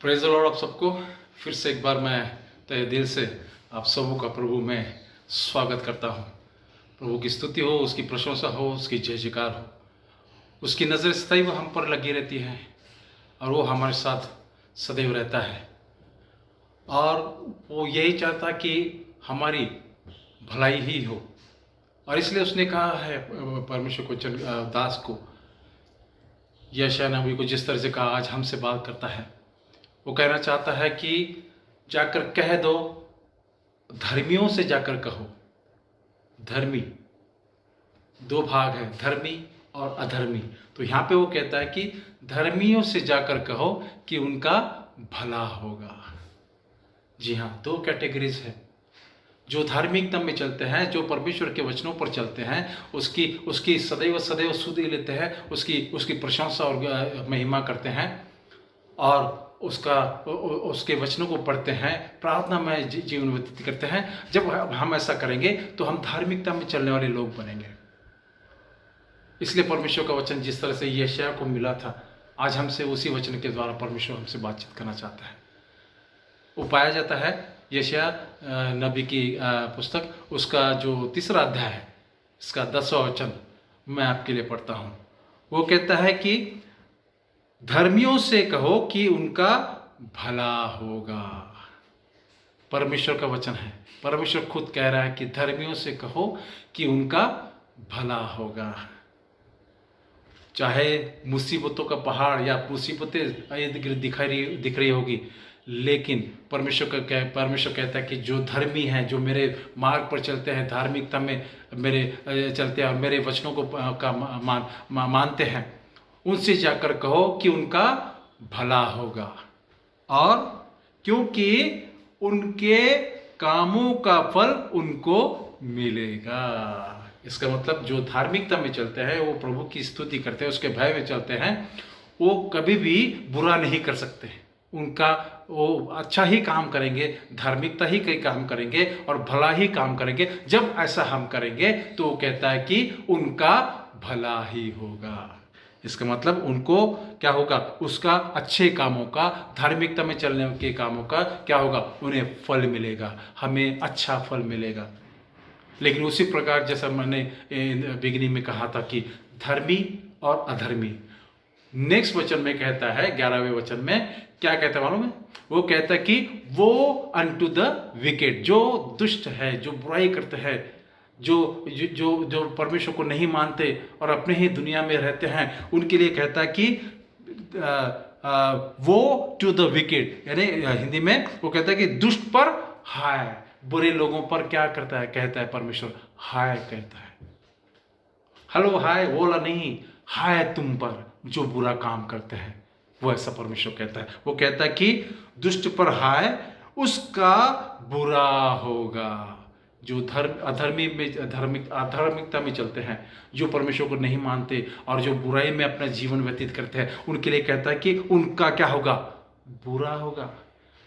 Praise the Lord आप सबको फिर से एक बार मैं तहे दिल से आप सबों का प्रभु में स्वागत करता हूँ। प्रभु की स्तुति हो, उसकी प्रशंसा हो, उसकी जय जयकार हो। उसकी नज़र सदैव हम पर लगी रहती है और वो हमारे साथ सदैव रहता है और वो यही चाहता कि हमारी भलाई ही हो। और इसलिए उसने कहा है परमेश्वर को दास को, यशायाह नबी को जिस तरह से कहा आज हमसे बात करता है, वो कहना चाहता है कि जाकर कह दो, धर्मियों से जाकर कहो। धर्मी दो भाग है, धर्मी और अधर्मी। तो यहाँ पे वो कहता है कि धर्मियों से जाकर कहो कि उनका भला होगा। जी हाँ, दो कैटेगरीज है, जो धार्मिकता में चलते हैं, जो परमेश्वर के वचनों पर चलते हैं, उसकी सदैव सदैव सुधि लेते हैं, उसकी प्रशंसा और महिमा करते हैं और उसके वचनों को पढ़ते हैं, प्रार्थना में जीवन व्यतीत करते हैं। जब हम ऐसा करेंगे तो हम धार्मिकता में चलने वाले लोग बनेंगे। इसलिए परमेश्वर का वचन जिस तरह से यशायाह को मिला था, आज हमसे उसी वचन के द्वारा परमेश्वर हमसे बातचीत करना चाहता है। वो पाया जाता है यशायाह नबी की पुस्तक, उसका जो 3रा अध्याय है, इसका 10वां वचन मैं आपके लिए पढ़ता हूँ। वो कहता है कि धर्मियों से कहो कि उनका भला होगा। परमेश्वर का वचन है, परमेश्वर खुद कह रहा है कि धर्मियों से कहो कि उनका भला होगा। चाहे मुसीबतों का पहाड़ या मुसीबतें दिख रही होगी, लेकिन परमेश्वर कहता है कि जो धर्मी हैं, जो मेरे मार्ग पर चलते हैं, धार्मिकता में मेरे चलते हैं और मेरे वचनों को मानते हैं, उनसे जाकर कहो कि उनका भला होगा, और क्योंकि उनके कामों का फल उनको मिलेगा। इसका मतलब जो धार्मिकता में चलते हैं, वो प्रभु की स्तुति करते हैं, उसके भय में चलते हैं, वो कभी भी बुरा नहीं कर सकते। वो अच्छा ही काम करेंगे, धार्मिकता ही कई काम करेंगे और भला ही काम करेंगे। जब ऐसा हम करेंगे तो वो कहता है कि उनका भला ही होगा। इसका मतलब उनको क्या होगा, उसका अच्छे कामों का, धार्मिकता में चलने के कामों का क्या होगा, उन्हें फल मिलेगा, हमें अच्छा फल मिलेगा। लेकिन उसी प्रकार जैसा मैंने बिगिनिंग में कहा था कि धर्मी और अधर्मी, नेक्स्ट वचन में कहता है, 11वें वचन में क्या कहता है मालूम है? वो कहता है कि वो अनटू द विकेट, जो दुष्ट है, जो बुराई करते हैं, जो परमेश्वर को नहीं मानते और अपने ही दुनिया में रहते हैं, उनके लिए कहता है कि वो टू द विकेट, यानी हिंदी में वो कहता है कि दुष्ट पर हाय। बुरे लोगों पर क्या करता है, कहता है परमेश्वर हाय कहता है। हेलो हाय बोला नहीं, हाय तुम पर जो बुरा काम करते हैं, वो ऐसा परमेश्वर कहता है। वो कहता है कि दुष्ट पर हाय, उसका बुरा होगा। जो अधार्मिकता में चलते हैं, जो परमेश्वर को नहीं मानते और जो बुराई में अपना जीवन व्यतीत करते हैं, उनके लिए कहता है कि उनका क्या होगा, बुरा होगा।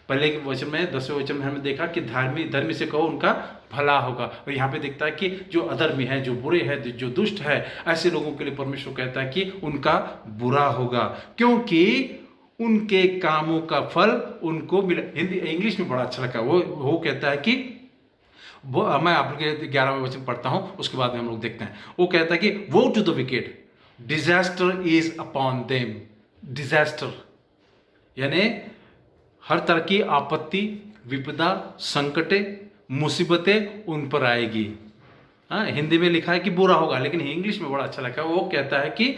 पहले के वचन में 10वें वचन में हमने देखा कि धर्मी से कहो उनका भला होगा, और यहाँ पे देखता है कि जो अधर्मी है, जो बुरे हैं, जो दुष्ट है, ऐसे लोगों के लिए परमेश्वर कहता है कि उनका बुरा होगा, क्योंकि उनके कामों का फल उनको मिला। इंग्लिश में बड़ा अच्छा लगा, वो कहता है कि मैं आपके 11वें वचन पढ़ता हूं, उसके बाद में हम लोग देखते हैं। वो कहता है कि woe to the wicked, disaster is upon them. Disaster यानी हर तरह की आपत्ति, विपदा, संकटे, मुसीबतें उन पर आएगी। हाँ, हिंदी में लिखा है कि बुरा होगा, लेकिन इंग्लिश में बड़ा अच्छा लिखा है। वो कहता है कि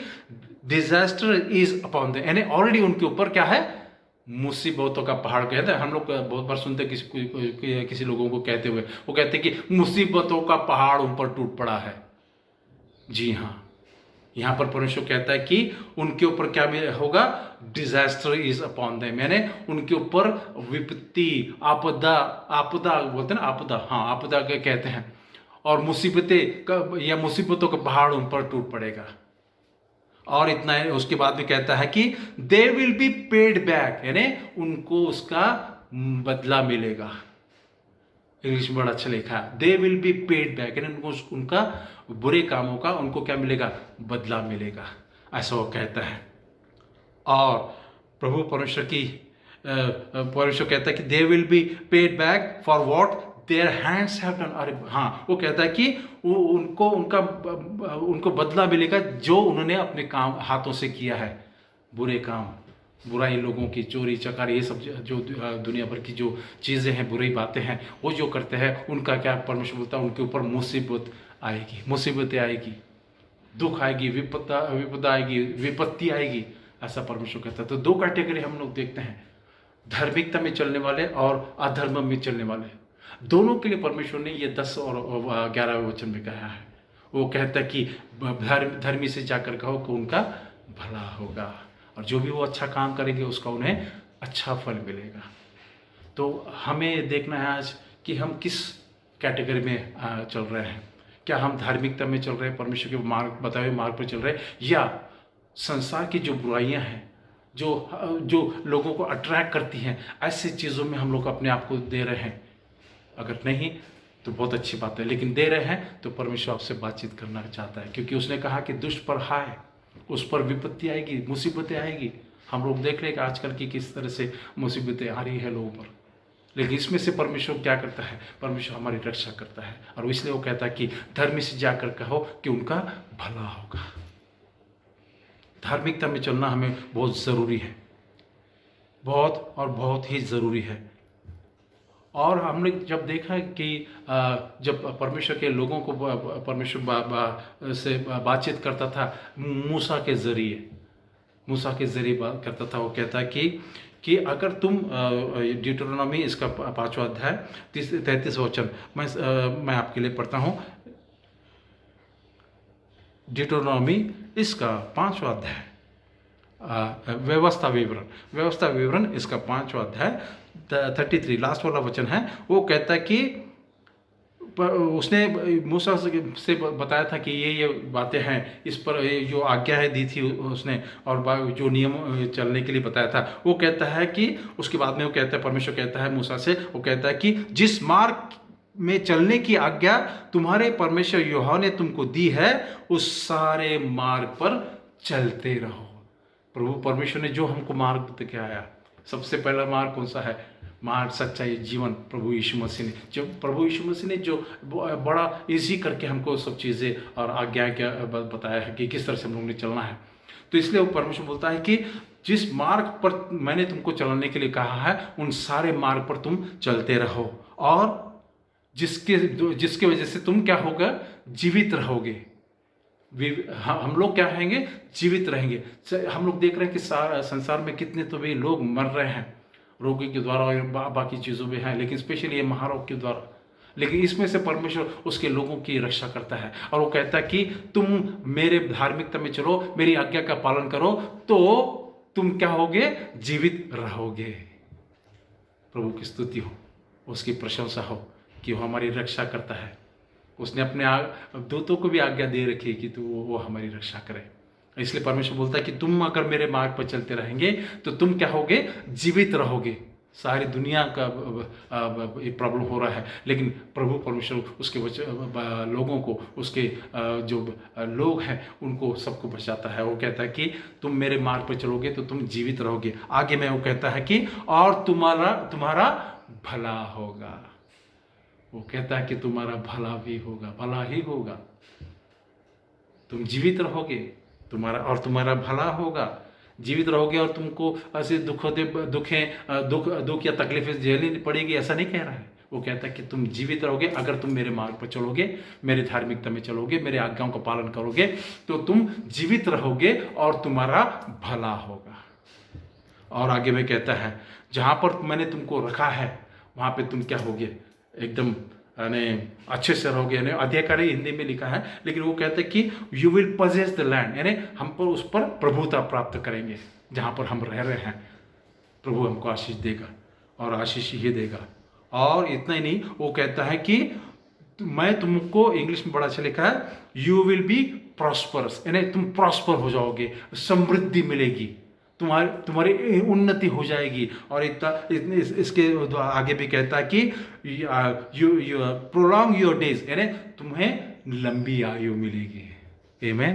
डिजास्टर इज अपॉन देम, यानी ऑलरेडी उनके ऊपर क्या है, मुसीबतों का पहाड़ कहते हैं। हम लोग बहुत बार सुनते हैं किसी लोगों को कहते हुए, वो कहते हैं कि मुसीबतों का पहाड़ उन पर टूट पड़ा है। जी हाँ, यहाँ पर परमेश्वर कहता है कि उनके ऊपर क्या होगा, डिजास्टर इज अपॉन देम, यानी उनके ऊपर विपत्ति, आपदा बोलते हैं ना, आपदा, हाँ आपदा कहते हैं, और मुसीबतें या मुसीबतों का पहाड़ उन पर टूट पड़ेगा। और इतना है, उसके बाद में कहता है कि they will be paid back, यानी उनको उसका बदला मिलेगा। इंग्लिश में बड़ा अच्छा लिखा है, they will be paid back, यानी उनको उनका बुरे कामों का उनको क्या मिलेगा, बदला मिलेगा, ऐसा वो कहता है। और प्रभु परमेश्वर की परमेश्वर कहता है कि they will be paid back for what their hands have done. अरे हाँ, वो कहता है कि उनको बदला मिलेगा जो उन्होंने अपने काम हाथों से किया है, बुरे काम, बुराई लोगों की, चोरी चकारी, ये सब जो दुनिया भर की जो चीज़ें हैं, बुरी बातें हैं, वो जो करते हैं, उनका क्या परमेश्वर बोलता है, उनके ऊपर मुसीबत आएगी, मुसीबतें आएगी, दुख आएगी, विपदा आएगी, विपत्ति आएगी, ऐसा परमेश्वर कहता है। तो दो कैटेगरी हम लोग देखते हैं, धार्मिकता में चलने वाले और अधर्म में चलने वाले। दोनों के लिए परमेश्वर ने ये 10 और 11 वचन में कहा है। वो कहता है कि धर्मी से जाकर कहो कि उनका भला होगा, और जो भी वो अच्छा काम करेंगे उसका उन्हें अच्छा फल मिलेगा। तो हमें देखना है आज कि हम किस कैटेगरी में चल रहे हैं। क्या हम धार्मिकता में चल रहे हैं, परमेश्वर के मार्ग, बताए हुए मार्ग पर चल रहे हैं, या संसार की जो बुराइयां हैं, जो लोगों को अट्रैक्ट करती हैं, ऐसी चीज़ों में हम लोग अपने आप को दे रहे हैं? अगर नहीं तो बहुत अच्छी बात है, लेकिन दे रहे हैं तो परमेश्वर आपसे बातचीत करना चाहता है, क्योंकि उसने कहा कि दुष्ट पर हाय, उस पर विपत्ति आएगी, मुसीबतें आएगी। हम लोग देख रहे हैं कि आजकल की किस तरह से मुसीबतें आ रही है लोगों पर, लेकिन इसमें से परमेश्वर क्या करता है? परमेश्वर हमारी रक्षा करता है, और इसलिए वो कहता है कि धर्मी से जाकर कहो कि उनका भला होगा। धार्मिकता में चलना हमें बहुत ज़रूरी है, बहुत और बहुत ही ज़रूरी है। और हमने जब देखा कि जब परमेश्वर के लोगों को परमेश्वर से बातचीत करता था मूसा के ज़रिए बात करता था, वो कहता है कि अगर तुम ड्यूटरोनॉमी इसका 5वां अध्याय 33 वचन मैं आपके लिए पढ़ता हूँ। ड्यूटरोनॉमी इसका 5वां अध्याय, व्यवस्था विवरण इसका 5वां अध्याय 33 लास्ट वाला वचन है। वो कहता है कि उसने मूसा से बताया था कि ये बातें हैं, इस पर जो आज्ञा है दी थी उसने, और जो नियम चलने के लिए बताया था। वो कहता है कि उसके बाद में वो कहता है, परमेश्वर कहता है मूसा से, वो कहता है कि जिस मार्ग में चलने की आज्ञा तुम्हारे परमेश्वर यहोवा ने तुमको दी है, उस सारे मार्ग पर चलते रहो। प्रभु परमेश्वर ने जो हमको मार्ग दिखाया, सबसे पहला मार्ग कौन सा है? मार्ग, सच्चाई, जीवन प्रभु यीशु मसीह ने, जो प्रभु यीशु मसीह ने जो बड़ा इजी करके हमको सब चीज़ें और आज्ञा क्या बताया है कि किस तरह से हम लोग ने चलना है। तो इसलिए वो परमेश्वर बोलता है कि जिस मार्ग पर मैंने तुमको चलने के लिए कहा है, उन सारे मार्ग पर तुम चलते रहो, और जिसके वजह से तुम क्या होगा? जीवित रहोगे। हम लोग क्या रहेंगे? जीवित रहेंगे। हम लोग देख रहे हैं कि संसार में कितने तो भी लोग मर रहे हैं, रोगी के द्वारा और बाकी चीज़ों में हैं, लेकिन स्पेशली ये महारोग के द्वारा। लेकिन इसमें से परमेश्वर उसके लोगों की रक्षा करता है, और वो कहता है कि तुम मेरे धार्मिकता में चलो, मेरी आज्ञा का पालन करो, तो तुम क्या होगे? जीवित रहोगे। प्रभु की स्तुति हो, उसकी प्रशंसा हो कि वो हमारी रक्षा करता है। उसने अपने दूतों को भी आज्ञा दे रखी है कि वो हमारी रक्षा करे। इसलिए परमेश्वर बोलता है कि तुम अगर मेरे मार्ग पर चलते रहेंगे तो तुम क्या होगे? जीवित रहोगे। सारी दुनिया का प्रॉब्लम हो रहा है, लेकिन प्रभु परमेश्वर उसके लोगों को, उसके जो लोग हैं उनको सबको बचाता है। वो कहता है कि तुम मेरे मार्ग पर चलोगे तो तुम जीवित रहोगे। आगे में वो कहता है कि और तुम्हारा भला होगा। वो कहता है कि तुम्हारा भला भी होगा, भला ही होगा। तुम जीवित रहोगे, तुम्हारा भला होगा। जीवित रहोगे और तुमको ऐसे दुख या तकलीफें झेलनी पड़ेगी, ऐसा नहीं कह रहा है। वो कहता है कि तुम जीवित रहोगे अगर तुम मेरे मार्ग पर चलोगे, मेरे धार्मिकता में चलोगे, मेरे आज्ञाओं का पालन करोगे, तो तुम जीवित रहोगे और तुम्हारा भला होगा। और आगे में कहता है जहाँ पर मैंने तुमको रखा है वहाँ पे तुम क्या होगे? एकदम यानी अच्छे से रहोगे। यानी अधिकारी हिंदी में लिखा है, लेकिन वो कहते हैं कि you will possess the land, यानी हम पर उस पर प्रभुता प्राप्त करेंगे जहाँ पर हम रह रहे हैं। प्रभु हमको आशीष देगा और आशीष ही देगा। और इतना ही नहीं, वो कहता है कि मैं तुमको, इंग्लिश में बड़ा अच्छा लिखा है, यू विल बी प्रॉस्परस, यानी तुम प्रॉस्पर हो जाओगे, समृद्धि मिलेगी, तुम्हारी उन्नति हो जाएगी। और इसके आगे भी कहता है कि यू प्रोलॉन्ग योर डेज, यानी तुम्हें लंबी आयु मिलेगी। आमीन।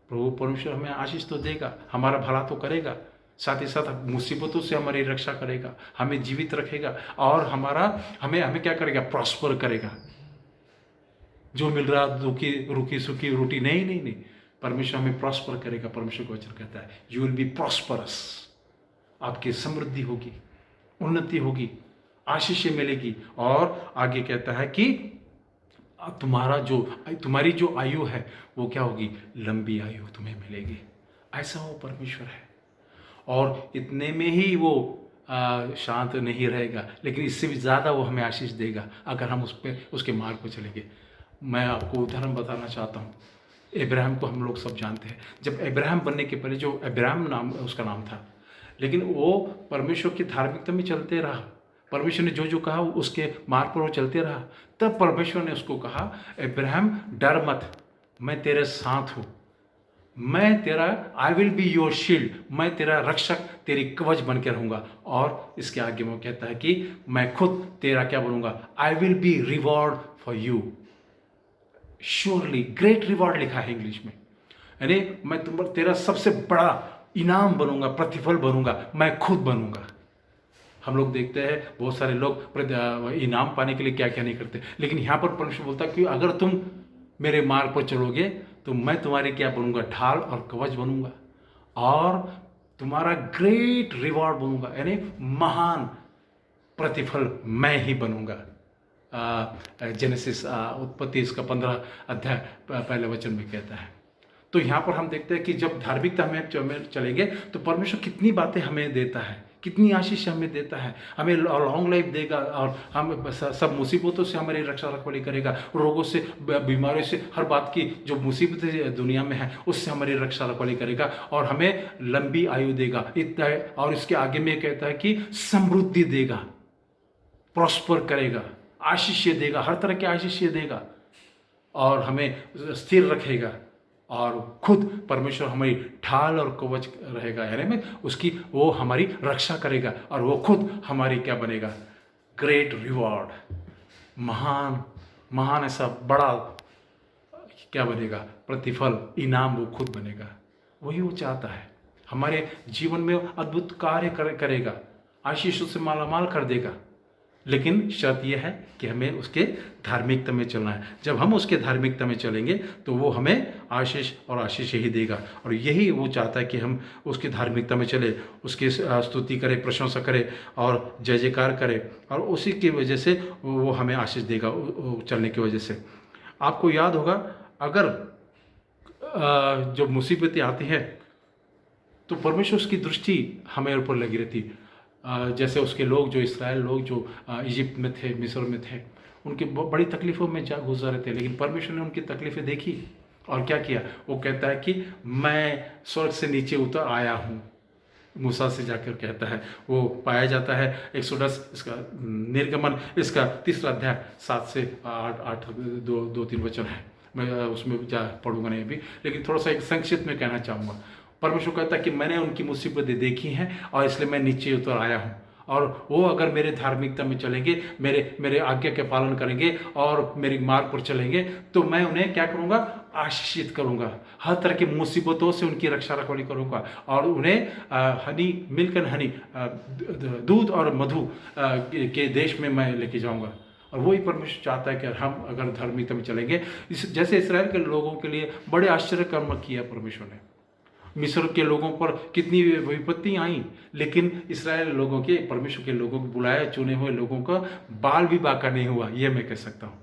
प्रभु परमेश्वर हमें आशीष तो देगा, हमारा भला तो करेगा। साथ ही साथ मुसीबतों से हमारी रक्षा करेगा, हमें जीवित रखेगा और हमें हमें क्या करेगा, प्रॉस्पर करेगा। जो मिल रहा दुखी रुकी सुखी रोटी नहीं नहीं नहीं, परमेश्वर हमें प्रॉस्पर करेगा। परमेश्वर का वचन कहता है यू विल बी प्रॉस्परस, आपकी समृद्धि होगी, उन्नति होगी, आशीष मिलेगी। और आगे कहता है कि तुम्हारी जो आयु है वो क्या होगी, लंबी आयु तुम्हें मिलेगी। ऐसा वो परमेश्वर है। और इतने में ही वो शांत नहीं रहेगा, लेकिन इससे भी ज़्यादा वो हमें आशीष देगा अगर हम उसके मार्ग पर चलेंगे। मैं आपको उदाहरण बताना चाहता हूँ। अब्राहम को हम लोग सब जानते हैं। जब अब्राहम बनने के पहले जो अब्राहम नाम उसका नाम था, लेकिन वो परमेश्वर की धार्मिकता में चलते रहा। परमेश्वर ने जो जो कहा उसके मार्ग पर वो चलते रहा। तब परमेश्वर ने उसको कहा, अब्राहम डर मत, मैं तेरे साथ हूँ, मैं तेरा I will be your shield, मैं तेरा रक्षक, तेरी कवच बन के रहूँगा। और इसके आगे वो कहता है कि मैं खुद तेरा क्या बनूंगा, I will be reward for you, surely, great reward लिखा है इंग्लिश में, यानी मैं तेरा सबसे बड़ा इनाम बनूंगा, प्रतिफल बनूंगा, मैं खुद बनूंगा। हम लोग देखते हैं बहुत सारे लोग इनाम पाने के लिए क्या क्या नहीं करते, लेकिन यहाँ पर परमेश्वर बोलता है कि अगर तुम मेरे मार्ग पर चलोगे तो मैं तुम्हारे क्या बनूंगा, ढाल और कवच बनूंगा और तुम्हारा ग्रेट रिवॉर्ड बनूंगा, यानी महान प्रतिफल मैं ही बनूंगा। जेनेसिस उत्पत्ति इसका 15 अध्याय पहले वचन में कहता है। तो यहाँ पर हम देखते हैं कि जब धार्मिकता हमें चलेंगे तो परमेश्वर कितनी बातें हमें देता है, कितनी आशीष हमें देता है, हमें लॉन्ग लाइफ देगा और हम सब मुसीबतों से हमारी रक्षा रखवाली करेगा, रोगों से, बीमारियों से, हर बात की जो मुसीबतें दुनिया में है उससे हमारी रक्षा रखवाली करेगा और हमें लंबी आयु देगा। इतना और इसके आगे में कहता है कि समृद्धि देगा, प्रॉस्पर करेगा, आशीष देगा, हर तरह की आशीष देगा और हमें स्थिर रखेगा। और खुद परमेश्वर हमारी ढाल और कवच रहेगा, यानी में उसकी वो हमारी रक्षा करेगा और वो खुद हमारी क्या बनेगा, ग्रेट रिवॉर्ड, महान महान ऐसा बड़ा क्या बनेगा, प्रतिफल, इनाम वो खुद बनेगा। वही वो चाहता है, हमारे जीवन में अद्भुत कार्य करेगा, आशीषों से मालामाल कर देगा। लेकिन शर्त यह है कि हमें उसके धार्मिकता में चलना है। जब हम उसके धार्मिकता में चलेंगे तो वो हमें आशीष और आशीष ही देगा। और यही वो चाहता है कि हम उसकी धार्मिकता में चले, उसकी स्तुति करें, प्रशंसा करें और जय जयकार करें, और उसी की वजह से वो हमें आशीष देगा चलने की वजह से। आपको याद होगा, अगर जो मुसीबतें आती हैं तो परमेश्वर उसकी दृष्टि हमें ऊपर लगी रहती। जैसे उसके लोग, जो इसराइल लोग जो इजिप्ट में थे, मिस्र में थे, उनकी बड़ी तकलीफ़ों में जा गुजर रहे थे, लेकिन परमेश्वर ने उनकी तकलीफ़ें देखी और क्या किया। वो कहता है कि मैं स्वर्ग से नीचे उतर आया हूँ, मूसा से जाकर कहता है। वो पाया जाता है एक्सोडस, इसका निर्गमन, इसका 3 अध्याय 7 से 8 2-3 वचन है। मैं उसमें जा पढ़ूंगा नहीं अभी, लेकिन थोड़ा सा एक संक्षिप्त में कहना चाहूँगा। परमेश्वर कहता है कि मैंने उनकी मुसीबतें देखी हैं और इसलिए मैं नीचे उतर आया हूँ, और वो अगर मेरे धार्मिकता में चलेंगे, मेरे आज्ञा के पालन करेंगे और मेरे मार्ग पर चलेंगे, तो मैं उन्हें क्या करूँगा, आशीषित करूँगा, हर तरह की मुसीबतों से उनकी रक्षा रखवाली करूँगा और उन्हें हनी मिल्क एंड हनी, दूध और मधु के देश में मैं लेके जाऊँगा। और वही परमेश्वर चाहता है कि हम अगर धार्मिकता में चलेंगे, जैसे इसराइल के लोगों के लिए बड़े आश्चर्य कर्म किया परमेश्वर ने। मिस्र के लोगों पर कितनी विपत्ति आई, लेकिन इसराइल लोगों के, परमेश्वर के लोगों को, बुलाए चुने हुए लोगों का बाल भी बाका नहीं हुआ, ये मैं कह सकता हूँ।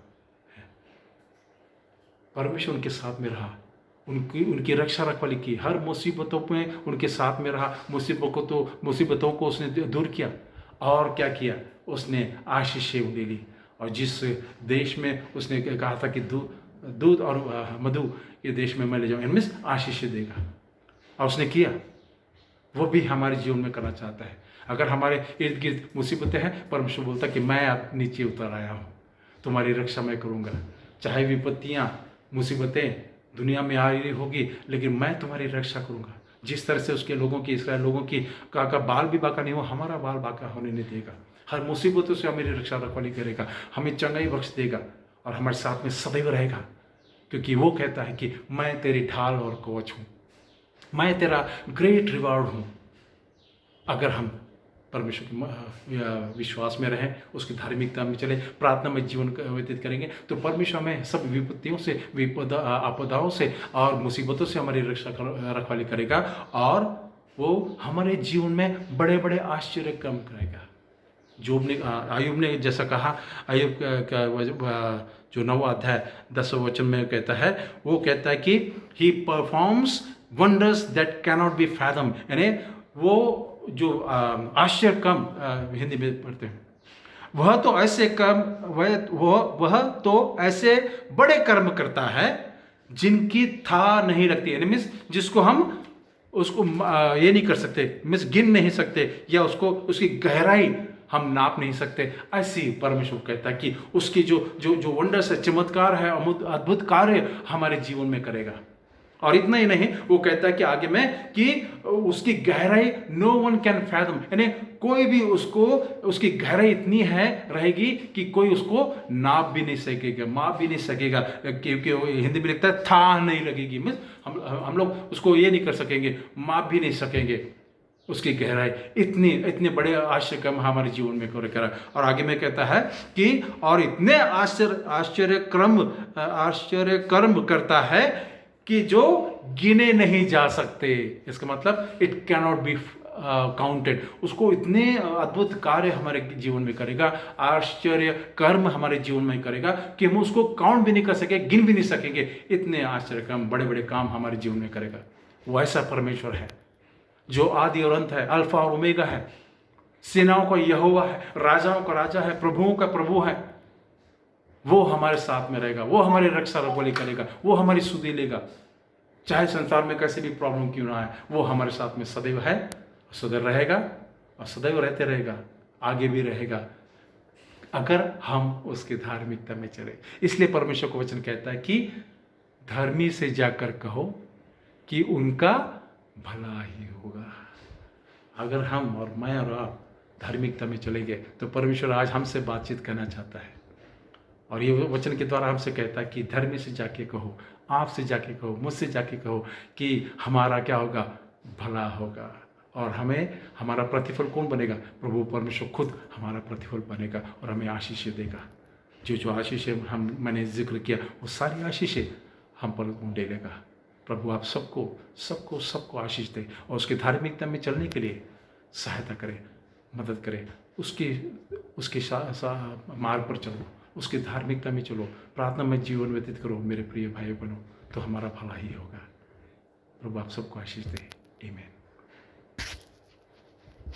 परमेश्वर उनके साथ में रहा, उनकी रक्षा रखवाली की, हर मुसीबतों में उनके साथ में रहा, मुसीबतों को उसने दूर किया और क्या किया, उसने आशीषें उन्हें ली। और जिस देश में उसने कहा था कि दूध और मधु के देश में मैं ले जाऊँ, इनमें आशीष देगा, और उसने किया। वो भी हमारे जीवन में करना चाहता है। अगर हमारे इर्द गिर्द मुसीबतें हैं, परमेश्वर बोलता है कि मैं आप नीचे उतर आया हूँ, तुम्हारी रक्षा मैं करूँगा। चाहे विपत्तियाँ, मुसीबतें दुनिया में आ रही होगी, लेकिन मैं तुम्हारी रक्षा करूँगा। जिस तरह से उसके लोगों की, इसराइल लोगों की का बाल भी बाका नहीं हो, हमारा बाल बाका होने नहीं देगा। हर मुसीबतों से हमारी रक्षा रखवाली करेगा, हमें चंगाई बख्श देगा और हमारे साथ में सदैव रहेगा, क्योंकि वो कहता है कि मैं तेरी ढाल और कवच हूँ, मैं तेरा ग्रेट रिवॉर्ड हूँ, अगर हम परमेश्वर के विश्वास में रहें, उसकी धार्मिकता में चले, प्रार्थना में जीवन व्यतीत करेंगे, तो परमेश्वर हमें सब विपत्तियों से, आपदाओं से और मुसीबतों से हमारी रखवाली करेगा, और वो हमारे जीवन में बड़े बड़े आश्चर्य काम करेगा। आयुब ने जैसा कहा, आयुब का जो 9वां अध्याय 10वें वचन में कहता है, वो कहता है कि he performs wonders that cannot be fathom, यानी वो जो आश्चर्य कर्म हिंदी में पढ़ते हैं, वह तो ऐसे कर्म वह तो ऐसे बड़े कर्म करता है जिनकी था नहीं रखती, यानी मीन्स जिसको हम उसको ये नहीं कर सकते, मीन्स गिन नहीं सकते, या उसको उसकी गहराई हम नाप नहीं सकते। ऐसी परमेश्वर कहता है कि उसकी जो जो जो वंडर्स है, चमत्कार है, अद्भुत कार्य हमारे जीवन में करेगा। और इतना ही नहीं, वो कहता है कि आगे में कि उसकी गहराई नो वन कैन फैथम, यानी कोई भी उसको, उसकी गहराई इतनी है रहेगी कि कोई उसको नाप भी नहीं सकेगा, माप भी नहीं सकेगा, क्योंकि हिंदी में लिखता है था नहीं लगेगी, मीन्स हम लोग उसको ये नहीं कर सकेंगे, माप भी नहीं सकेंगे उसकी गहराई। इतने बड़े आश्चर्य कर्म हमारे जीवन में करा। और आगे में कहता है कि और इतने आश्चर्य कर्म करता है कि जो गिने नहीं जा सकते। इसका मतलब इट कैनॉट बी काउंटेड। उसको इतने अद्भुत कार्य हमारे जीवन में करेगा, आश्चर्य कर्म हमारे जीवन में करेगा कि हम उसको काउंट भी नहीं कर सके, गिन भी नहीं सकेंगे। इतने आश्चर्य कर्म, बड़े बड़े काम हमारे जीवन में करेगा। वैसा परमेश्वर है जो आदि और अंत है, अल्फा और ओमेगा है, सेनाओं का यहोवा है, राजाओं का राजा है, प्रभुओं का प्रभु है। वो हमारे साथ में रहेगा, वो हमारी रक्षा रखवाली करेगा, वो हमारी सुधि लेगा, चाहे संसार में कैसे भी प्रॉब्लम क्यों ना आए, वो हमारे साथ में सदैव है, सदैव रहेगा और सदैव रहते रहेगा, आगे भी रहेगा, अगर हम उसकी धार्मिकता में चले। इसलिए परमेश्वर का वचन कहता है कि धर्मी से जाकर कहो कि उनका भला ही होगा। अगर हम और मैं और आप धार्मिकता में चलेंगे तो परमेश्वर आज हमसे बातचीत करना चाहता है, और ये वचन के द्वारा हमसे कहता है कि धर्मी से जाके कहो, आपसे जाके कहो, मुझसे जाके कहो कि हमारा क्या होगा, भला होगा। और हमें हमारा प्रतिफल कौन बनेगा? प्रभु परमेश्वर खुद हमारा प्रतिफल बनेगा और हमें आशीष देगा। जो आशीष मैंने जिक्र किया, वो सारी आशीष हम पर डेलेगा। प्रभु आप सबको आशीष दे और उसकी धार्मिकता में चलने के लिए सहायता करे, मदद करे। उसके मार्ग पर चलो, उसकी धार्मिकता में चलो, प्रार्थना में जीवन व्यतीत करो मेरे प्रिय भाई बहनों, तो हमारा भला ही होगा। प्रभु आप सबको आशीष दे। आमीन।